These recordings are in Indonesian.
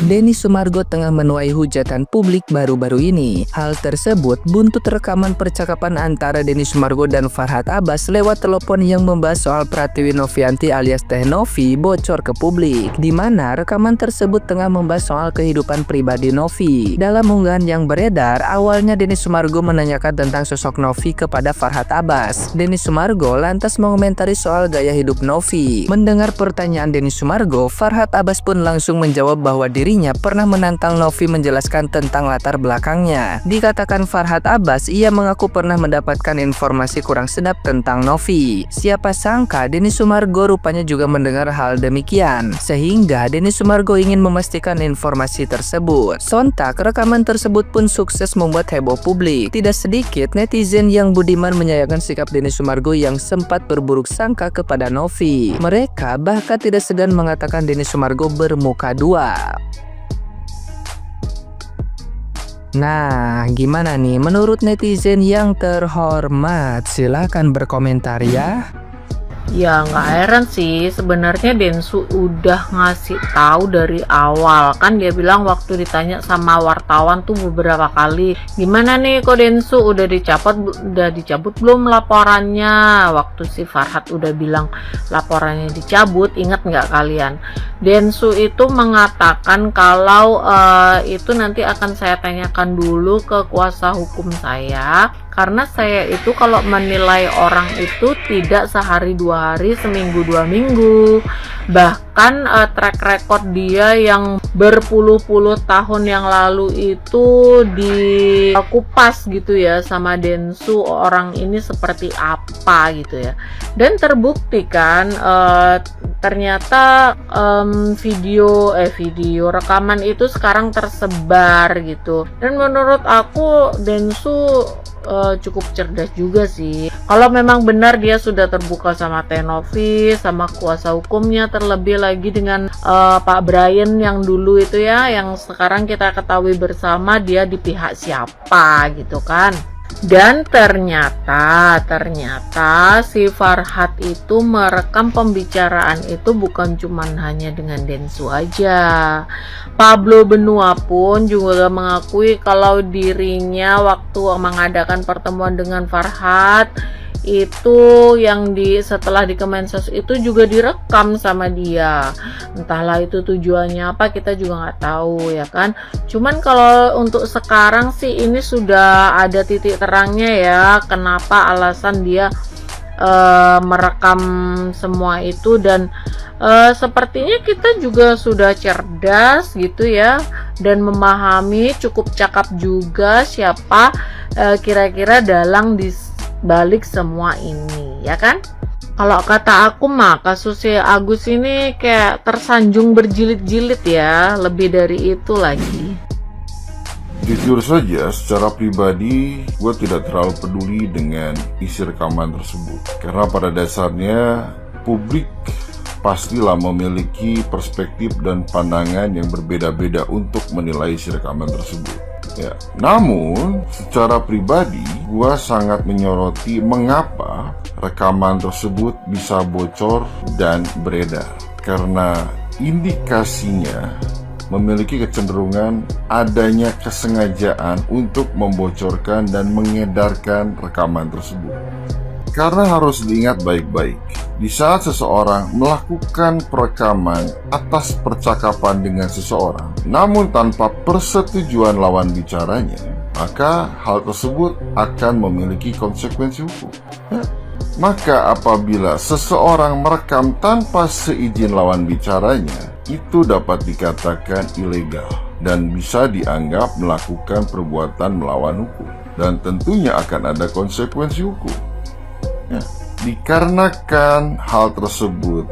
Denny Sumargo tengah menuai hujatan publik baru-baru ini. Hal tersebut buntut rekaman percakapan antara Denny Sumargo dan Farhad Abbas lewat telepon yang membahas soal Pratiwi Novianti alias Teh Novi bocor ke publik, di mana rekaman tersebut tengah membahas soal kehidupan pribadi Novi. Dalam unggahan yang beredar, awalnya Denny Sumargo menanyakan tentang sosok Novi kepada Farhad Abbas. Denny Sumargo lantas mengomentari soal gaya hidup Novi. Mendengar pertanyaan Denny Sumargo, Farhad Abbas pun langsung menjawab bahwa dirinya pernah menantang Novi menjelaskan tentang latar belakangnya. Dikatakan Farhad Abbas, ia mengaku pernah mendapatkan informasi kurang sedap tentang Novi. Siapa sangka Denny Sumargo rupanya juga mendengar hal demikian, sehingga Denny Sumargo ingin memastikan informasi tersebut. Sontak, rekaman tersebut pun sukses membuat heboh publik. Tidak sedikit netizen yang budiman menyayangkan sikap Denny Sumargo yang sempat berburuk sangka kepada Novi. Mereka bahkan tidak segan mengatakan Denny Sumargo bermuka dua. Nah, gimana nih menurut netizen yang terhormat? Silahkan berkomentar ya. Ya nggak heran sih, sebenarnya Densu udah ngasih tahu dari awal. Kan dia bilang waktu ditanya sama wartawan tuh beberapa kali, gimana nih kok Densu udah dicabut belum laporannya? Waktu si Farhad udah bilang laporannya dicabut, ingat nggak kalian? Densu itu mengatakan kalau itu nanti akan saya tanyakan dulu ke kuasa hukum saya, karena saya itu kalau menilai orang itu tidak sehari dua hari, seminggu dua minggu. Bahkan track record dia yang berpuluh-puluh tahun yang lalu itu dikupas gitu ya sama Densu, orang ini seperti apa gitu ya. Dan terbukti kan ternyata video rekaman itu sekarang tersebar gitu. Dan menurut aku Densu cukup cerdas juga sih. Kalau memang benar dia sudah terbuka sama Teh Novi, sama kuasa hukumnya, terlebih lagi dengan Pak Brian yang dulu itu ya, yang sekarang kita ketahui bersama dia di pihak siapa gitu kan. Dan ternyata si Farhad itu merekam pembicaraan itu bukan cuman hanya dengan Densu aja. Pablo Benua pun juga mengakui kalau dirinya waktu mengadakan pertemuan dengan Farhad itu yang setelah di Kemensos itu juga direkam sama dia. Entahlah itu tujuannya apa, kita juga nggak tahu ya kan. Cuman kalau untuk sekarang sih ini sudah ada titik terangnya ya, kenapa alasan dia merekam semua itu. Dan sepertinya kita juga sudah cerdas gitu ya, dan memahami, cukup cakap juga siapa kira-kira dalang di balik semua ini ya kan. Kalau kata aku mah kasusnya Agus ini kayak tersanjung berjilid-jilid ya, lebih dari itu lagi. Jujur saja, secara pribadi gue tidak terlalu peduli dengan isi rekaman tersebut, karena pada dasarnya publik pastilah memiliki perspektif dan pandangan yang berbeda-beda untuk menilai isi rekaman tersebut. Ya, namun secara pribadi gua sangat menyoroti mengapa rekaman tersebut bisa bocor dan beredar, karena indikasinya memiliki kecenderungan adanya kesengajaan untuk membocorkan dan mengedarkan rekaman tersebut. Karena harus diingat baik-baik, di saat seseorang melakukan perekaman atas percakapan dengan seseorang, namun tanpa persetujuan lawan bicaranya, maka hal tersebut akan memiliki konsekuensi hukum. Maka apabila seseorang merekam tanpa seizin lawan bicaranya, itu dapat dikatakan ilegal dan bisa dianggap melakukan perbuatan melawan hukum, dan tentunya akan ada konsekuensi hukum. Ya, dikarenakan hal tersebut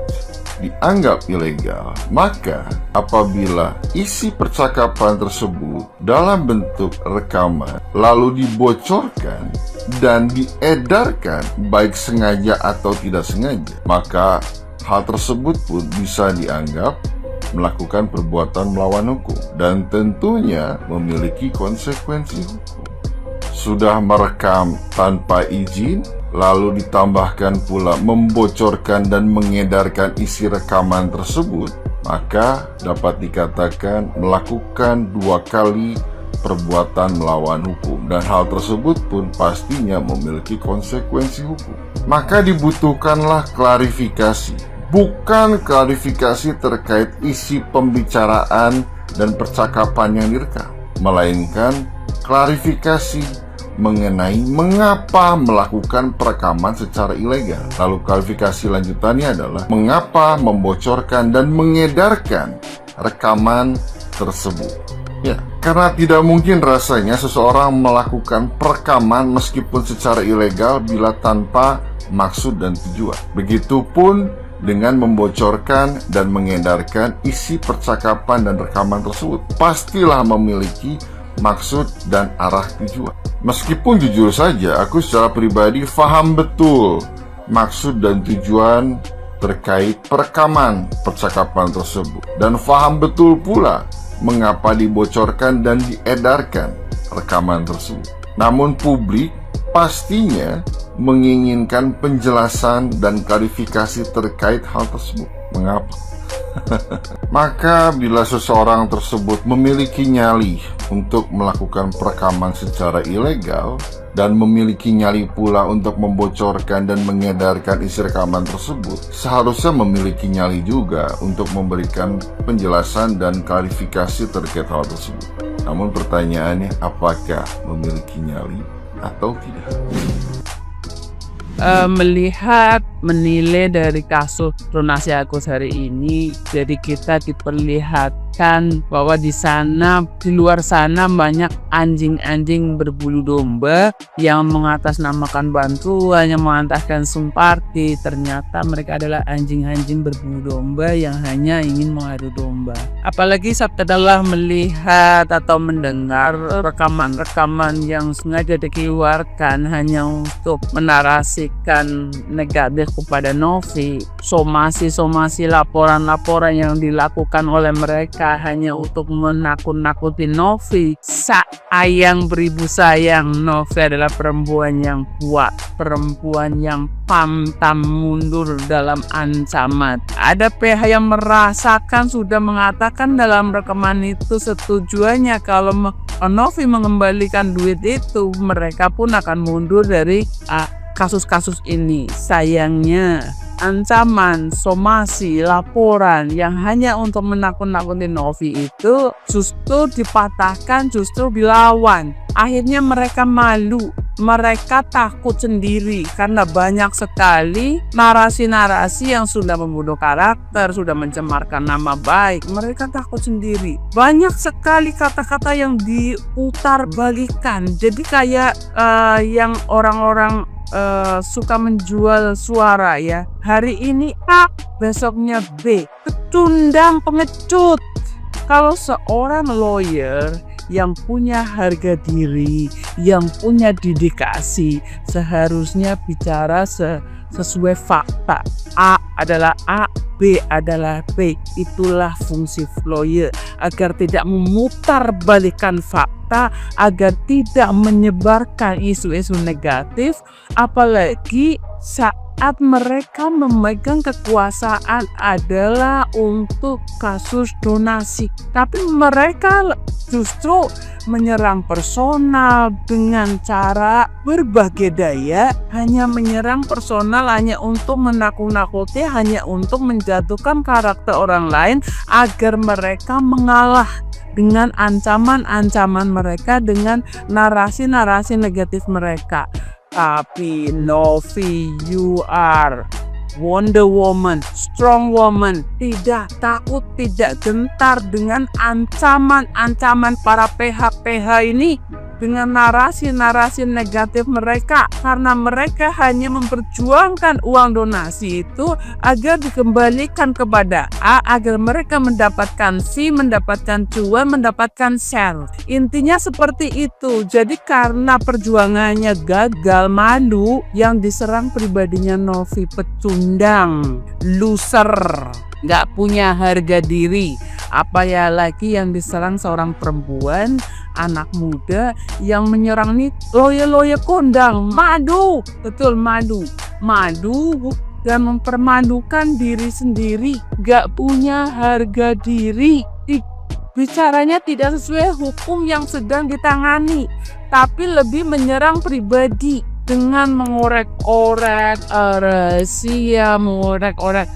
dianggap ilegal, maka apabila isi percakapan tersebut dalam bentuk rekaman lalu dibocorkan dan diedarkan baik sengaja atau tidak sengaja, maka hal tersebut pun bisa dianggap melakukan perbuatan melawan hukum dan tentunya memiliki konsekuensi hukum. Sudah merekam tanpa izin, lalu ditambahkan pula membocorkan dan mengedarkan isi rekaman tersebut, maka dapat dikatakan melakukan 2 kali perbuatan melawan hukum, dan hal tersebut pun pastinya memiliki konsekuensi hukum. Maka dibutuhkanlah klarifikasi, bukan klarifikasi terkait isi pembicaraan dan percakapan yang direkam, melainkan klarifikasi mengenai mengapa melakukan perekaman secara ilegal. Lalu klarifikasi lanjutannya adalah mengapa membocorkan dan mengedarkan rekaman tersebut. Ya, karena tidak mungkin rasanya seseorang melakukan perekaman meskipun secara ilegal bila tanpa maksud dan tujuan. Begitupun dengan membocorkan dan mengedarkan isi percakapan dan rekaman tersebut, pastilah memiliki maksud dan arah tujuan. Meskipun jujur saja, aku secara pribadi paham betul maksud dan tujuan terkait perekaman percakapan tersebut, dan paham betul pula mengapa dibocorkan dan diedarkan rekaman tersebut. Namun publik pastinya menginginkan penjelasan dan klarifikasi terkait hal tersebut. Mengapa? Maka bila seseorang tersebut memiliki nyali untuk melakukan perekaman secara ilegal dan memiliki nyali pula untuk membocorkan dan mengedarkan isi rekaman tersebut, seharusnya memiliki nyali juga untuk memberikan penjelasan dan klarifikasi terkait hal tersebut. Namun pertanyaannya, apakah memiliki nyali atau tidak? Menilai dari kasus donasi Agus hari ini, jadi kita diperlihatkan bahwa di luar sana banyak anjing-anjing berbulu domba yang mengatasnamakan bantuan, yang mengataskan Sumparti. Ternyata mereka adalah anjing-anjing berbulu domba yang hanya ingin mengadu domba. Apalagi setelah melihat atau mendengar rekaman-rekaman yang sengaja dikeluarkan hanya untuk menarasikan negatif kepada Novi, somasi laporan-laporan yang dilakukan oleh mereka hanya untuk menakut-nakuti Novi. Sayang beribu sayang, Novi adalah perempuan yang kuat, perempuan yang pantang mundur dalam ancaman. Ada pihak yang merasakan, sudah mengatakan dalam rekaman itu setujuannya kalau Novi mengembalikan duit itu, mereka pun akan mundur dari kasus-kasus ini. Sayangnya ancaman, somasi, laporan yang hanya untuk menakut-nakuti Novi itu justru dipatahkan, justru dilawan. Akhirnya mereka malu, mereka takut sendiri karena banyak sekali narasi-narasi yang sudah membunuh karakter, sudah mencemarkan nama baik. Mereka takut sendiri. Banyak sekali kata-kata yang diputar balikan. Jadi kayak yang orang-orang suka menjual suara ya. Hari ini A, besoknya B. Pecundang, pengecut. Kalau seorang lawyer yang punya harga diri, yang punya dedikasi, seharusnya bicara sesuai fakta. A adalah A, B adalah B. Itulah fungsi lawyer, agar tidak memutarbalikkan fakta, agar tidak menyebarkan isu-isu negatif, apalagi saat mereka memegang kekuasaan adalah untuk kasus donasi. Tapi mereka justru menyerang personal dengan cara berbagai daya, hanya menyerang personal hanya untuk menakut-nakuti, hanya untuk menjatuhkan karakter orang lain agar mereka mengalah dengan ancaman-ancaman mereka, dengan narasi-narasi negatif mereka. Tapi Novi, you are Wonder Woman, strong woman, tidak takut, tidak gentar dengan ancaman-ancaman para PH-PH ini, dengan narasi-narasi negatif mereka, karena mereka hanya memperjuangkan uang donasi itu agar dikembalikan kepada A, agar mereka mendapatkan fee, mendapatkan cuan, mendapatkan share. Intinya seperti itu. Jadi karena perjuangannya gagal, malu, yang diserang pribadinya Novi, pecundang, loser, gak punya harga diri. Apa ya lagi yang diserang seorang perempuan, anak muda yang menyerang nih lawyer kondang, madu, betul madu dan mempermalukan diri sendiri, gak punya harga diri. Bicaranya tidak sesuai hukum yang sedang ditangani, tapi lebih menyerang pribadi dengan mengorek-orek rahasia, mengorek-orek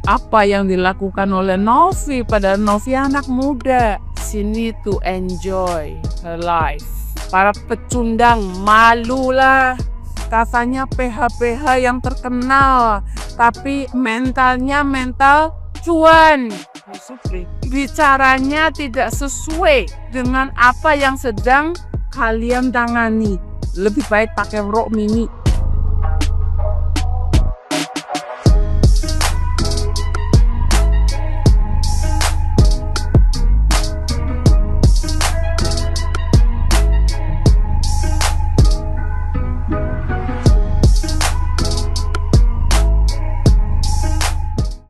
apa yang dilakukan oleh Novi, pada Novi anak muda. Sini to enjoy her life. Para pecundang malulah. Katanya PH-PH yang terkenal, tapi mentalnya mental cuan. Bicaranya tidak sesuai dengan apa yang sedang kalian tangani. Lebih baik pakai rok mini